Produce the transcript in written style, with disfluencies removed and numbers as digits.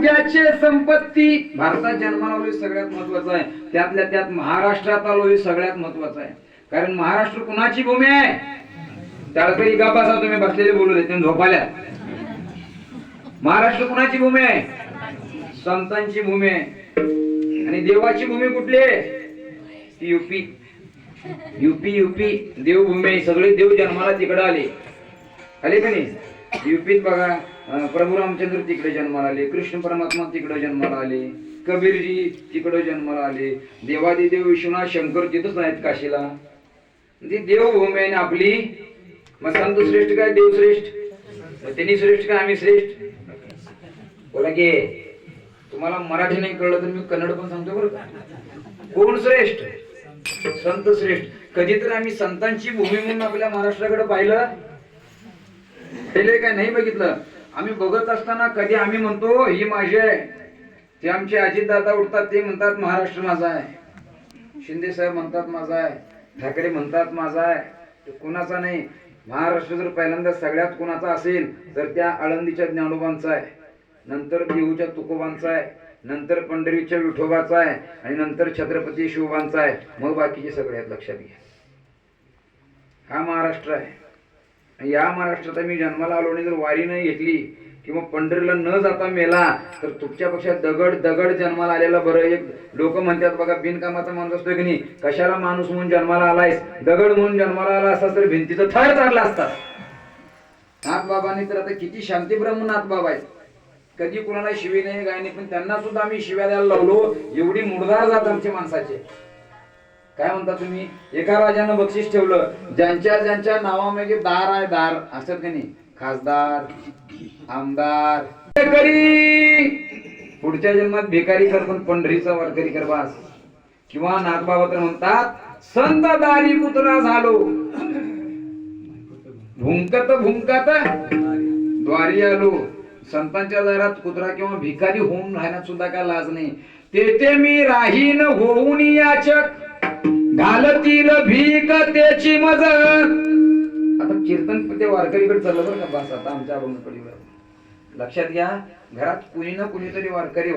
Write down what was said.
राज्याचे संपत्ती भारतात जन्माला आलोय सगळ्यात महत्वाचं आहे, त्यातल्या त्यात महाराष्ट्रात आलोय सगळ्यात महत्वाचं आहे. कारण महाराष्ट्र कुणाची भूमी आहे? त्याळकरी का बसा तुम्ही बसलेले बोलू देते झोपाल्या. महाराष्ट्र कुणाची भूमी आहे? संतांची भूमी आहे. आणि देवाची भूमी कुठली आहे? ती युपी. युपी देवभूमी आहे. सगळे देव जन्माला तिकडे आले का नाही? युपीत बघा प्रभू रामचंद्र तिकडे जन्माला आले, कृष्ण परमात्मा तिकडे जन्माला आले, कबीरजी तिकडे जन्माला आले, देवादिदेव विश्वनाथ शंकर तिथंच आहेत काशीला. ती देवभूमी आहे आपली. मग संत श्रेष्ठ काय देव श्रेष्ठ? त्यांनी श्रेष्ठ काय आम्ही श्रेष्ठ? बोला की. तुम्हाला मराठी नाही कळलं तर मी कन्नड पण सांगतो बरं का. कोण श्रेष्ठ? संत श्रेष्ठ. कधीतरी आम्ही संतांची भूमी म्हणून आपल्या महाराष्ट्राकडे पाहिलं पहिले काय नाही बघितलं. आम्ही बघत असताना कधी आम्ही म्हणतो ही माझी आहे, ते आमचे अजितदादा उठतात ते म्हणतात महाराष्ट्र माझा आहे, शिंदे साहेब म्हणतात माझा आहे, ठाकरे म्हणतात माझा आहे. तो कुणाचा नाही. महाराष्ट्र जर पहिल्यांदा सगळ्यात कुणाचा असेल तर त्या आळंदीच्या ज्ञानोबांचा आहे, नंतर देऊच्या तुकोबांचा आहे, नंतर पंढरीच्या विठोबाचा आहे आणि नंतर छत्रपती शिवबांचा आहे. मग बाकीचे सगळे आहेत. लक्षात घ्या. हा महाराष्ट्र आहे. या महाराष्ट्रात मी जन्माला आलो आणि जर वारी नाही घेतली किंवा पंढरीला न जाता मेला तर तुमच्यापेक्षा दगड जन्माला आलेला बरं. एक लोक म्हणतात बघा बिनकामाचा माणूस असतोय की नाही, कशाला माणूस म्हणून जन्माला आलायस, दगड म्हणून जन्माला आला असता तर भिंतीचं थर चालला असता. नाथबाबांनी तर आता किती शांतीब्रह्म नाथबाबा आहेत, कधी कुणाला शिवी नाही गाय नाही, पण त्यांना सुद्धा आम्ही शिव्या द्यायला लावलो. एवढी मुडदार जात आमचे माणसाचे. काय म्हणता तुम्ही? एका राजानं बक्षीस ठेवलं, ज्यांच्या नावामागे दार आहे, दार असतात का नाही, खासदार आमदार भिकारी, पुढच्या जन्मात भिकारी कर पण पंढरीचा वारकरी कर बास. किंवा नाथबाबा तर म्हणतात संत दारी पुत्रा झालो, भुंकत द्वारी आलो. संतांच्या दारात कुत्रा किंवा भिकारी होऊन राहण्यात सुद्धा काय लाज नाही. तेथे मी राहीन होऊन याचक, घालतील भीक त्याची मज. आता कीर्तन ते वारकरीकडे चाललं बरं का बस. आता आमच्या अभंगकडे लक्षात घ्या. घरात कुणी ना कुणीतरी वारकरी